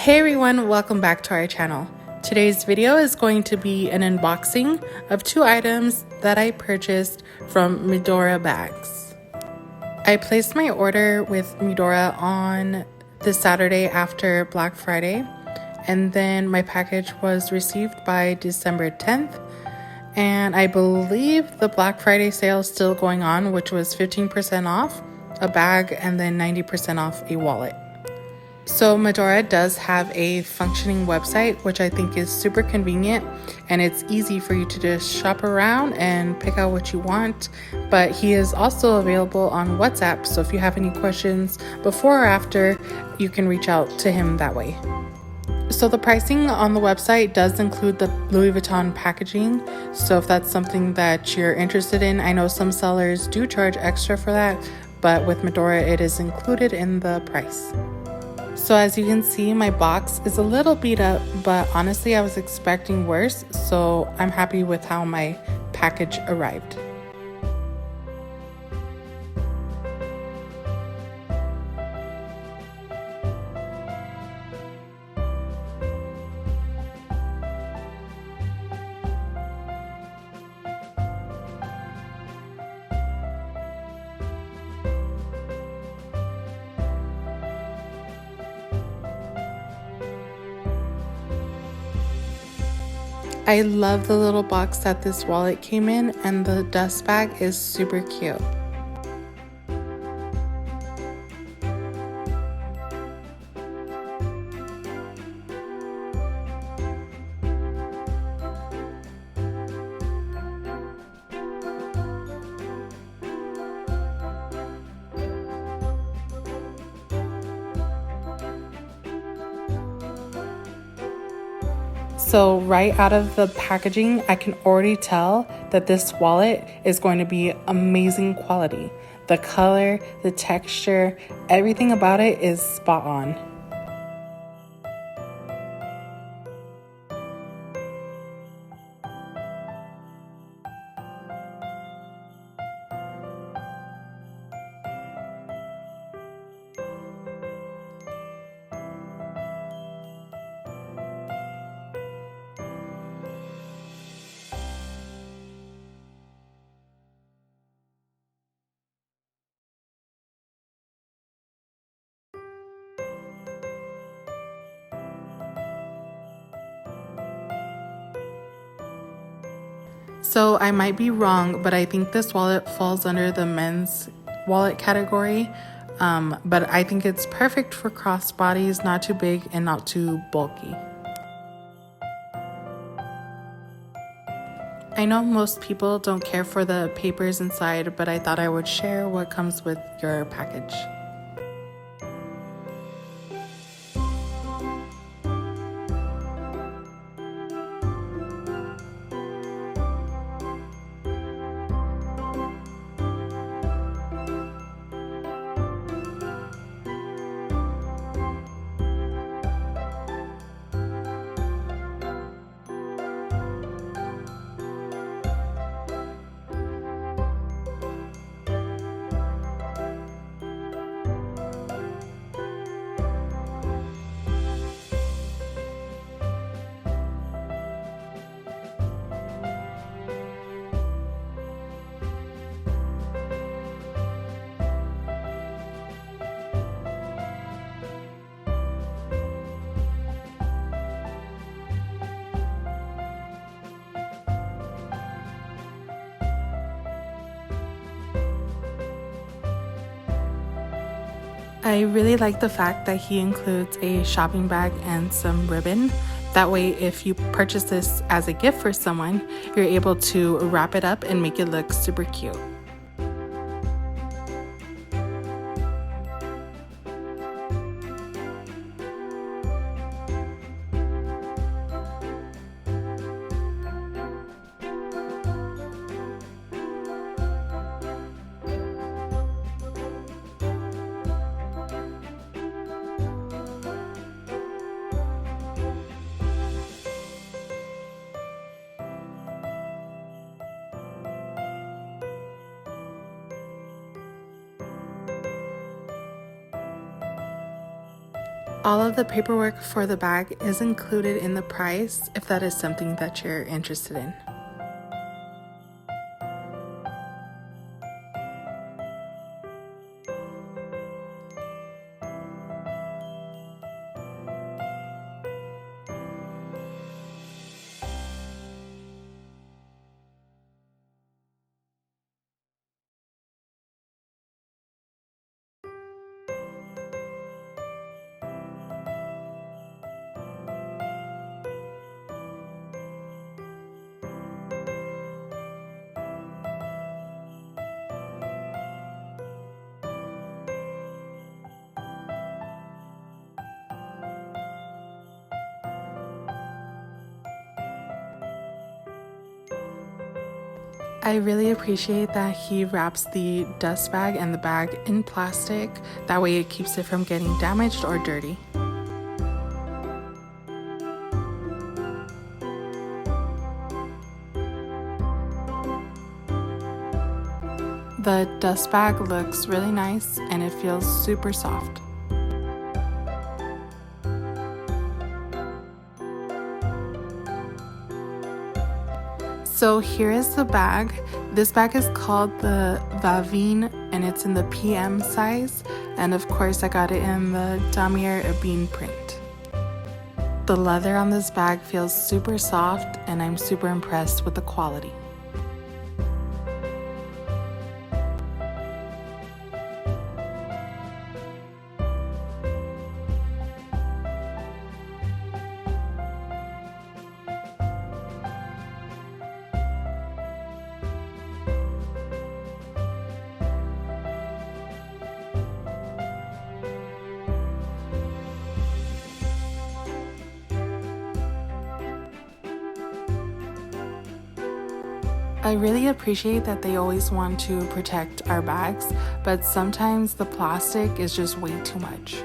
Hey everyone, welcome back to our channel. Today's video is going to be an unboxing of two items that I purchased from Midoria bags. I placed my order with Midoria on the Saturday after Black Friday, and then my package was received by December 10th, and I believe the Black Friday sale is still going on, which was 15% off a bag and then 90% off a wallet. So Midoria does have a functioning website, which I think is super convenient, and it's easy for you to just shop around and pick out what you want. But he is also available on WhatsApp, so if you have any questions before or after, you can reach out to him that way. So the pricing on the website does include the Louis Vuitton packaging, so if that's something that you're interested in, I know some sellers do charge extra for that, but with Midoria it is included in the price. So as you can see, my box is a little beat up, but honestly I was expecting worse, so I'm happy with how my package arrived. I love the little box that this wallet came in, and the dust bag is super cute. So right out of the packaging, I can already tell that this wallet is going to be amazing quality. The color, the texture, everything about it is spot on. So I might be wrong, but I think this wallet falls under the men's wallet category. But I think it's perfect for crossbodies, not too big and not too bulky. I know most people don't care for the papers inside, but I thought I would share what comes with your package. I really like the fact that he includes a shopping bag and some ribbon. That way, if you purchase this as a gift for someone, you're able to wrap it up and make it look super cute. All of the paperwork for the bag is included in the price if that is something that you're interested in. I really appreciate that he wraps the dust bag and the bag in plastic. That way it keeps it from getting damaged or dirty. The dust bag looks really nice and it feels super soft. So here is the bag. This bag is called the Vavin and it's in the PM size. And of course I got it in the Damier Ebene print. The leather on this bag feels super soft and I'm super impressed with the quality. I really appreciate that they always want to protect our bags, but sometimes the plastic is just way too much.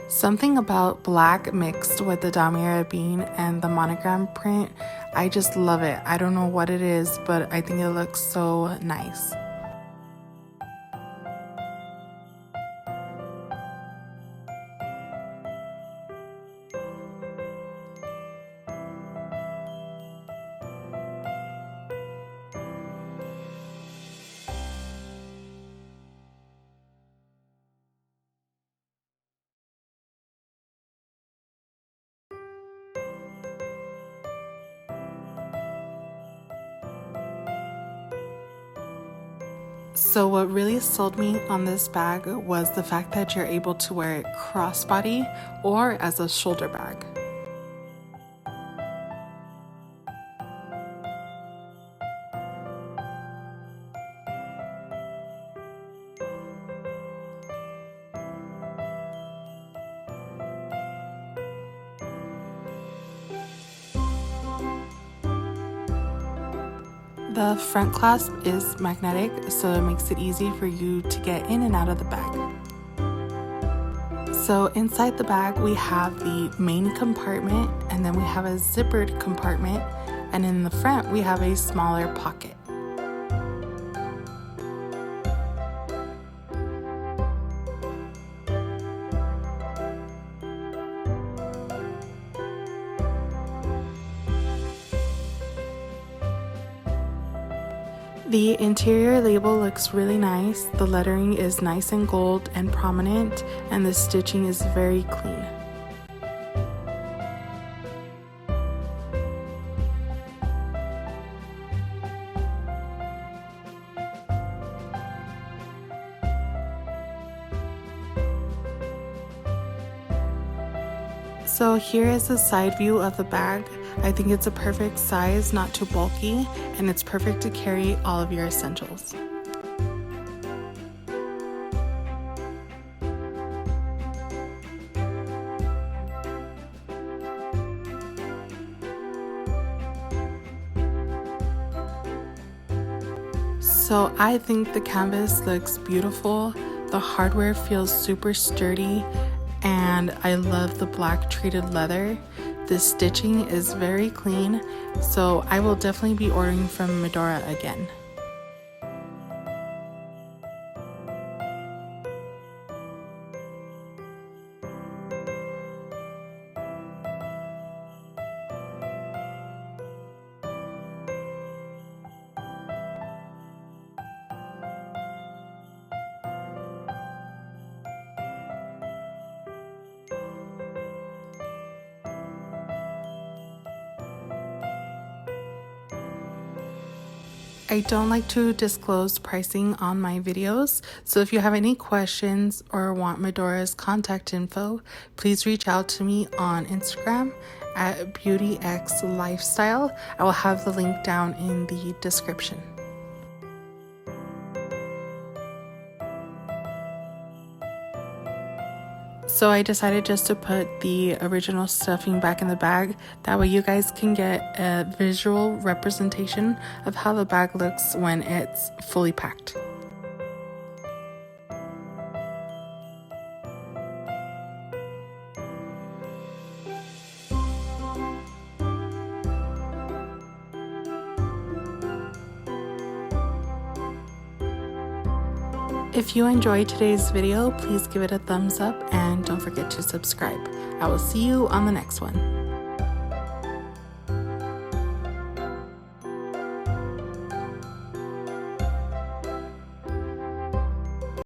Something about black mixed with the Damier Ebene and the monogram print, I just love it. I don't know what it is, but I think it looks so nice. So what really sold me on this bag was the fact that you're able to wear it crossbody or as a shoulder bag. The front clasp is magnetic, so it makes it easy for you to get in and out of the bag. So inside the bag we have the main compartment, and then we have a zippered compartment, and in the front we have a smaller pocket. The interior label looks really nice. The lettering is nice and gold and prominent, and the stitching is very clean. So here is the side view of the bag. I think it's a perfect size, not too bulky, and it's perfect to carry all of your essentials. So I think the canvas looks beautiful. The hardware feels super sturdy, and I love the black treated leather. The stitching is very clean, so I will definitely be ordering from Midoria again. I don't like to disclose pricing on my videos, so if you have any questions or want Midoria's contact info, please reach out to me on Instagram at BeautyXLifestyle. I will have the link down in the description. So I decided just to put the original stuffing back in the bag. That way you guys can get a visual representation of how the bag looks when it's fully packed. If you enjoyed today's video, please give it a thumbs up and don't forget to subscribe. I will see you on the next one.